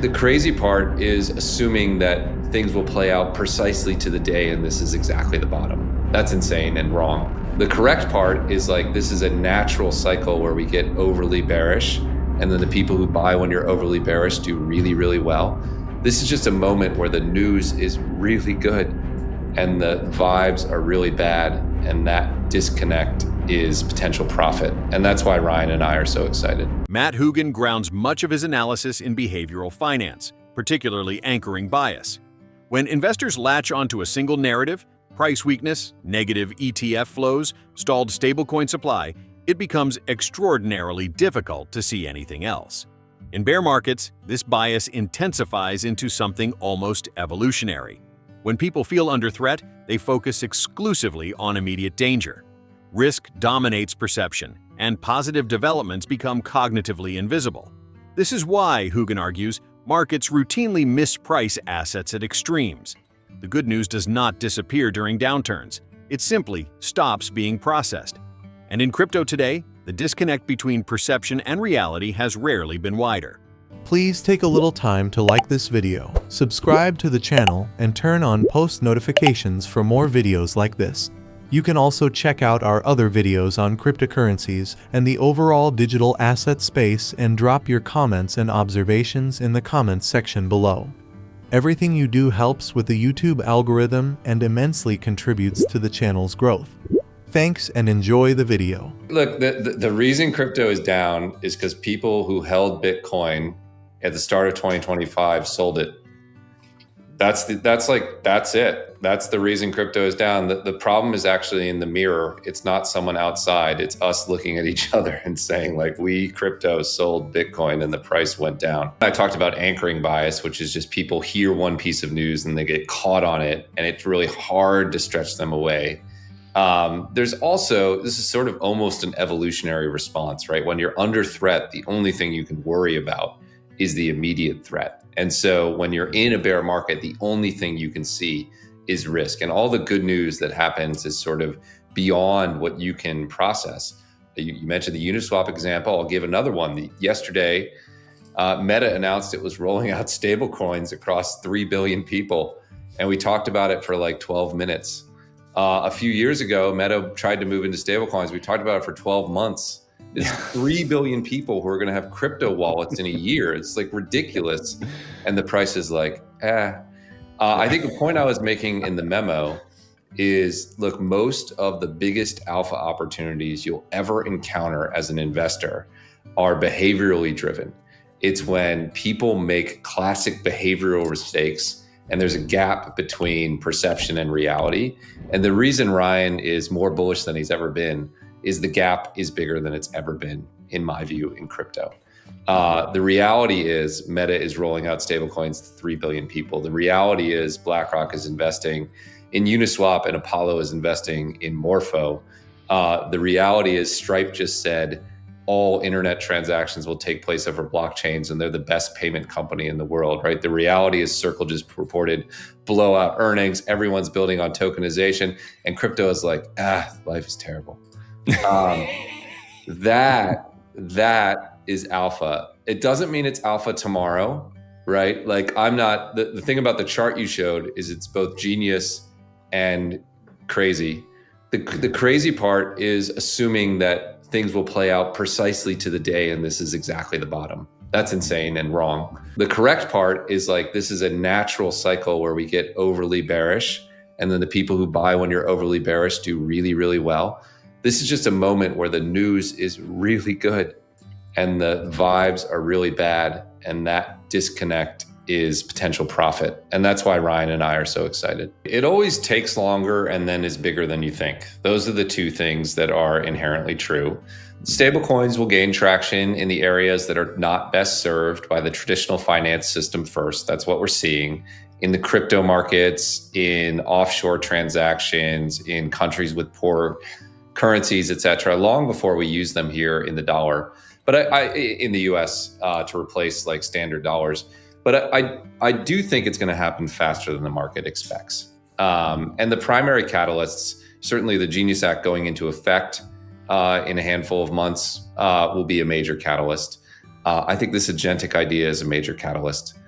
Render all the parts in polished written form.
The crazy part is assuming that things will play out precisely to the day and this is exactly the bottom. That's insane and wrong. The correct part is like, this is a natural cycle where we get overly bearish, and then the people who buy when you're overly bearish do really, really well. This is just a moment where the news is really good and the vibes are really bad, and that disconnect is potential profit. And that's why Ryan and I are so excited. Matt Hougan grounds much of his analysis in behavioral finance, particularly anchoring bias. When investors latch onto a single narrative, price weakness, negative ETF flows, stalled stablecoin supply, it becomes extraordinarily difficult to see anything else. In bear markets, this bias intensifies into something almost evolutionary. When people feel under threat, they focus exclusively on immediate danger. Risk dominates perception, and positive developments become cognitively invisible. This is why, Hougan argues, markets routinely misprice assets at extremes. The good news does not disappear during downturns. It simply stops being processed. And in crypto today, the disconnect between perception and reality has rarely been wider. Please take a little time to like this video, subscribe to the channel, and turn on post notifications for more videos like this. You can also check out our other videos on cryptocurrencies and the overall digital asset space, and drop your comments and observations in the comments section below. Everything you do helps with the YouTube algorithm and immensely contributes to the channel's growth. Thanks and enjoy the video. Look, the reason crypto is down is because people who held Bitcoin at the start of 2025 sold it. That's it. That's the reason crypto is down. The problem is actually in the mirror. It's not someone outside. It's us looking at each other and saying, like, we crypto sold Bitcoin and the price went down. I talked about anchoring bias, which is just people hear one piece of news and they get caught on it, and it's really hard to stretch them away. There's also, this is sort of almost an evolutionary response, right? When you're under threat, the only thing you can worry about is the immediate threat. And so when you're in a bear market, the only thing you can see is risk. And all the good news that happens is sort of beyond what you can process. You mentioned the Uniswap example. I'll give another one. Yesterday, Meta announced it was rolling out stablecoins across 3 billion people. And we talked about it for like 12 minutes. A few years ago, Meta tried to move into stablecoins. We talked about it for 12 months. There's 3 billion people who are going to have crypto wallets in a year. It's like ridiculous. And the price is like, I think the point I was making in the memo is, look, most of the biggest alpha opportunities you'll ever encounter as an investor are behaviorally driven. It's when people make classic behavioral mistakes and there's a gap between perception and reality. And the reason Ryan is more bullish than he's ever been is the gap is bigger than it's ever been, in my view, in crypto. The reality is Meta is rolling out stablecoins to 3 billion people. The reality is BlackRock is investing in Uniswap and Apollo is investing in Morpho. The reality is Stripe just said all internet transactions will take place over blockchains and they're the best payment company in the world, right? The reality is Circle just reported blowout earnings. Everyone's building on tokenization, and crypto is like, life is terrible. That is alpha. It doesn't mean it's alpha tomorrow, right? Like, I'm not, the thing about the chart you showed is it's both genius and crazy. The crazy part is assuming that things will play out precisely to the day and this is exactly the bottom. That's insane and wrong. The correct part is like, this is a natural cycle where we get overly bearish, and then the people who buy when you're overly bearish do really, really well. This is just a moment where the news is really good and the vibes are really bad, and that disconnect is potential profit. And that's why Ryan and I are so excited. It always takes longer and then is bigger than you think. Those are the two things that are inherently true. Stablecoins will gain traction in the areas that are not best served by the traditional finance system first. That's what we're seeing in the crypto markets, in offshore transactions, in countries with poor currencies, et cetera, long before we use them here in the dollar. But in the US to replace like standard dollars. But I do think it's going to happen faster than the market expects. And the primary catalysts, certainly the Genius Act going into effect in a handful of months will be a major catalyst. I think this agentic idea is a major catalyst.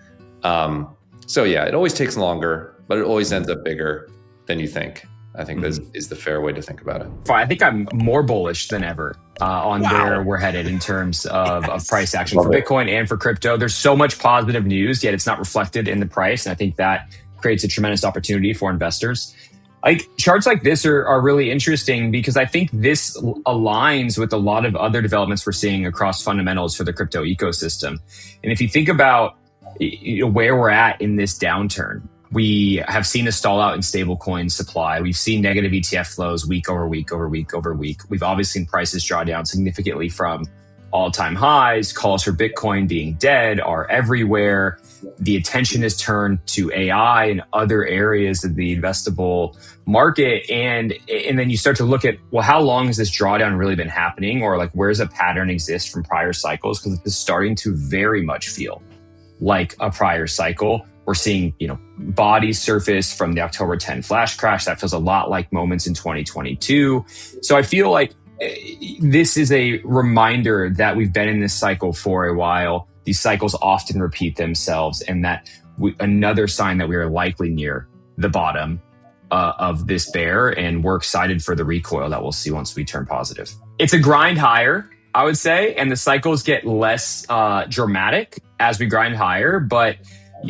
So yeah, it always takes longer, but it always ends up bigger than you think. I think that is the fair way to think about it. I think I'm more bullish than ever on where we're headed in terms of price action for Bitcoin and for crypto. There's so much positive news, yet it's not reflected in the price. And I think that creates a tremendous opportunity for investors. Like charts like this are really interesting because I think this aligns with a lot of other developments we're seeing across fundamentals for the crypto ecosystem. And if you think about where we're at in this downturn, we have seen a stall out in stablecoin supply. We've seen negative ETF flows week over week over week over week. We've obviously seen prices draw down significantly from all-time highs. Calls for Bitcoin being dead are everywhere. The attention is turned to AI and other areas of the investable market. And then you start to look at, well, how long has this drawdown really been happening? Or like, where's a pattern exist from prior cycles? Because it's starting to very much feel like a prior cycle. We're seeing, bodies surface from the October 10 flash crash. That feels a lot like moments in 2022. So I feel like this is a reminder that we've been in this cycle for a while. These cycles often repeat themselves, and that another sign that we are likely near the bottom of this bear, and we're excited for the recoil that we'll see once we turn positive. It's a grind higher, I would say, and the cycles get less dramatic as we grind higher, but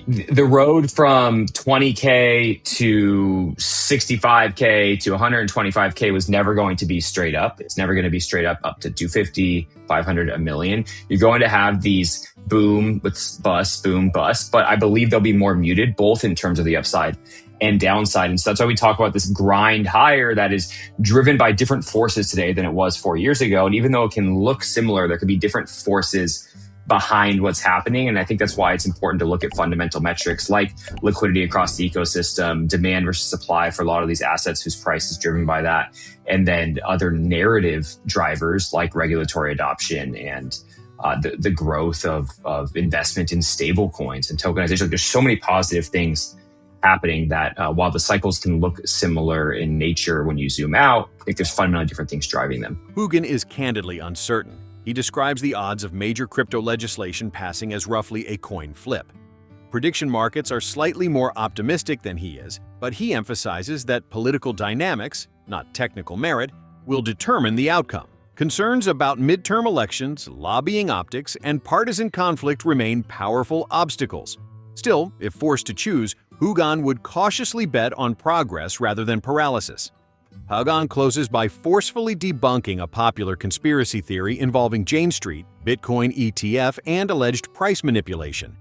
the road from 20K to 65K to 125K was never going to be straight up. It's never going to be straight up to 250, 500, a million. You're going to have these boom with bust, boom, bust, but I believe they'll be more muted, both in terms of the upside and downside. And so that's why we talk about this grind higher that is driven by different forces today than it was 4 years ago. And even though it can look similar, there could be different forces behind what's happening. And I think that's why it's important to look at fundamental metrics like liquidity across the ecosystem, demand versus supply for a lot of these assets whose price is driven by that. And then other narrative drivers like regulatory adoption and the growth of investment in stablecoins and tokenization. Like, there's so many positive things happening that while the cycles can look similar in nature when you zoom out, I think there's fundamentally different things driving them. Hougan is candidly uncertain. He describes the odds of major crypto legislation passing as roughly a coin flip. Prediction markets are slightly more optimistic than he is, but he emphasizes that political dynamics, not technical merit, will determine the outcome. Concerns about midterm elections, lobbying optics, and partisan conflict remain powerful obstacles. Still, if forced to choose, Hougan would cautiously bet on progress rather than paralysis. Hougan closes by forcefully debunking a popular conspiracy theory involving Jane Street, Bitcoin ETF, and alleged price manipulation.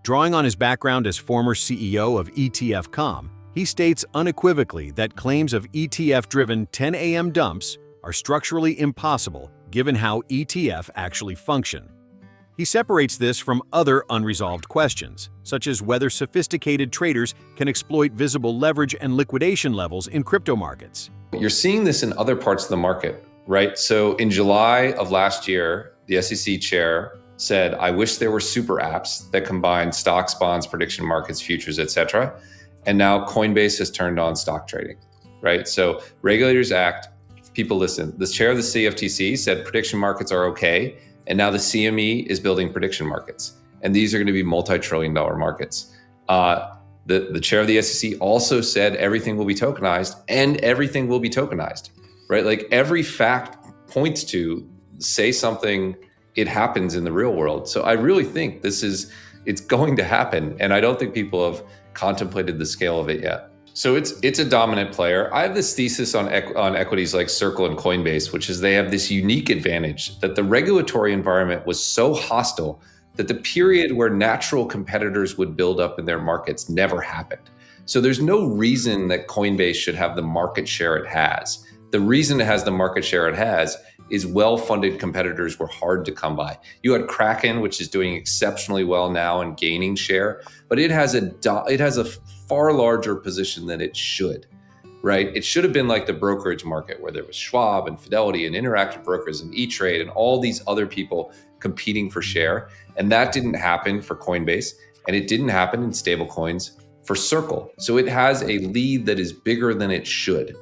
Drawing on his background as former CEO of ETF.com, he states unequivocally that claims of ETF-driven 10 a.m. dumps are structurally impossible given how ETF actually function. He separates this from other unresolved questions, such as whether sophisticated traders can exploit visible leverage and liquidation levels in crypto markets. You're seeing this in other parts of the market, right? So in July of last year, the SEC chair said, I wish there were super apps that combine stocks, bonds, prediction markets, futures, etc. And now Coinbase has turned on stock trading, right? So regulators act, people listen. The chair of the CFTC said prediction markets are okay. And now the CME is building prediction markets. And these are going to be multi-trillion-dollar markets. The chair of the SEC also said everything will be tokenized, and everything will be tokenized, right? Like every fact points to say something, it happens in the real world. So I really think it's going to happen. And I don't think people have contemplated the scale of it yet. So it's a dominant player. I have this thesis on equities like Circle and Coinbase, which is they have this unique advantage that the regulatory environment was so hostile that the period where natural competitors would build up in their markets never happened. So there's no reason that Coinbase should have the market share it has. The reason it has the market share it has is well-funded competitors were hard to come by. You had Kraken, which is doing exceptionally well now and gaining share, but it has a far larger position than it should, right? It should have been like the brokerage market where there was Schwab and Fidelity and Interactive Brokers and E-Trade and all these other people competing for share. And that didn't happen for Coinbase, and it didn't happen in stablecoins for Circle. So it has a lead that is bigger than it should.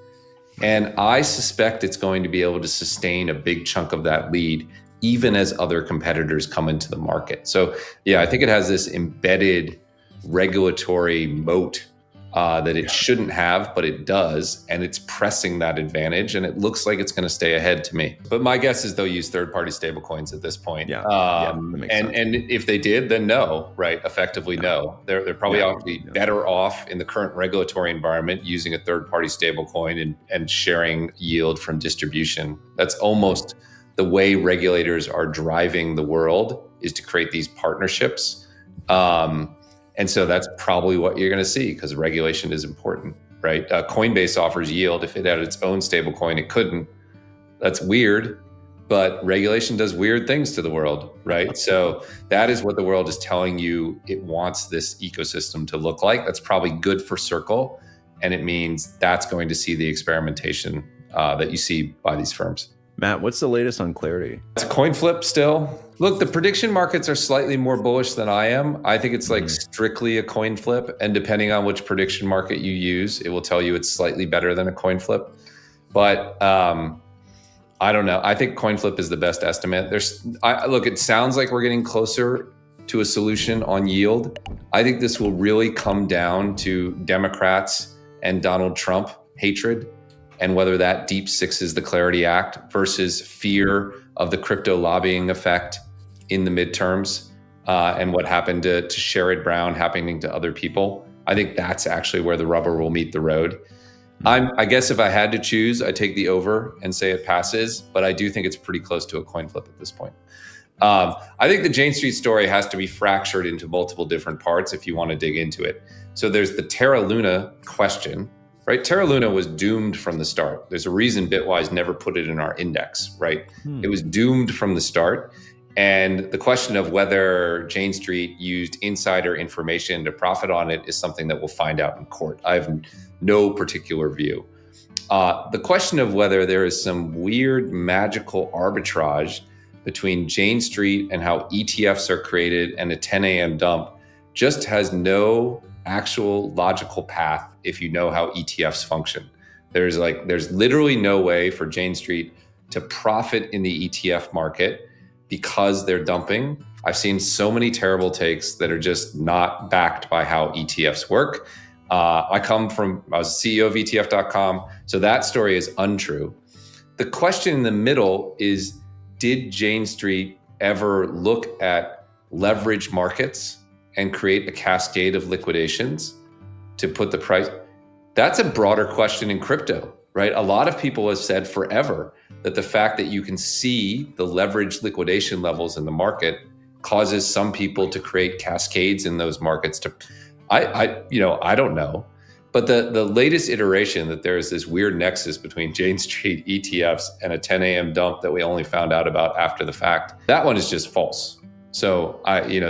And I suspect it's going to be able to sustain a big chunk of that lead, even as other competitors come into the market. So yeah, I think it has this embedded regulatory moat that it shouldn't have, but it does, and it's pressing that advantage, and it looks like it's going to stay ahead to me. But my guess is they'll use third-party stablecoins at this point. That makes sense. And if they did, then no, right? Effectively, no. They're probably better off in the current regulatory environment using a third-party stablecoin and sharing yield from distribution. That's almost the way regulators are driving the world, is to create these partnerships. And so that's probably what you're going to see, because regulation is important, right? Coinbase offers yield. If it had its own stablecoin, it couldn't. That's weird, but regulation does weird things to the world, right? So that is what the world is telling you it wants this ecosystem to look like. That's probably good for Circle, and it means that's going to see the experimentation that you see by these firms. Matt, what's the latest on Clarity? It's a coin flip still. Look, the prediction markets are slightly more bullish than I am. I think it's like strictly a coin flip. And depending on which prediction market you use, it will tell you it's slightly better than a coin flip. But I don't know. I think coin flip is the best estimate. Look, it sounds like we're getting closer to a solution on yield. I think this will really come down to Democrats and Donald Trump hatred, and whether that deep sixes the Clarity Act versus fear of the crypto lobbying effect in the midterms, and what happened to Sherrod Brown happening to other people. I think that's actually where the rubber will meet the road. I guess if I had to choose, I take the over and say it passes, but I do think it's pretty close to a coin flip at this point. I think the Jane Street story has to be fractured into multiple different parts if you want to dig into it. So there's the Terra Luna question, right? Terra Luna was doomed from the start. There's a reason Bitwise never put it in our index, right? It was doomed from the start. And the question of whether Jane Street used insider information to profit on it is something that we'll find out in court. I have no particular view. The question of whether there is some weird magical arbitrage between Jane Street and how ETFs are created and a 10 a.m. dump just has no actual logical path if you know how ETFs function. There's literally no way for Jane Street to profit in the ETF market because they're dumping. I've seen so many terrible takes that are just not backed by how ETFs work. I was CEO of ETF.com, so that story is untrue. The question in the middle is, did Jane Street ever look at leverage markets and create a cascade of liquidations to put the price? That's a broader question in crypto, right? A lot of people have said forever that the fact that you can see the leverage liquidation levels in the market causes some people to create cascades in those markets I don't know. But the latest iteration that there is this weird nexus between Jane Street ETFs and a 10 a.m. dump that we only found out about after the fact, that one is just false. So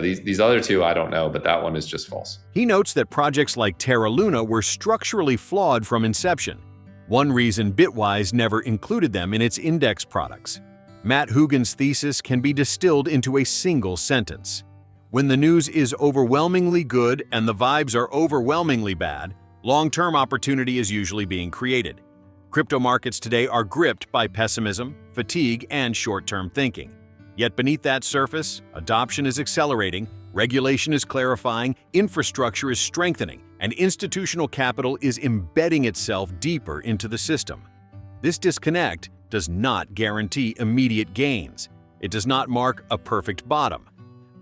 these other two, I don't know, but that one is just false. He notes that projects like Terra Luna were structurally flawed from inception. One reason Bitwise never included them in its index products. Matt Hougan's thesis can be distilled into a single sentence. When the news is overwhelmingly good and the vibes are overwhelmingly bad, long-term opportunity is usually being created. Crypto markets today are gripped by pessimism, fatigue, and short-term thinking. Yet beneath that surface, adoption is accelerating, regulation is clarifying, infrastructure is strengthening, and institutional capital is embedding itself deeper into the system. This disconnect does not guarantee immediate gains. It does not mark a perfect bottom.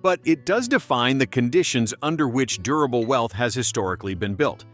But it does define the conditions under which durable wealth has historically been built.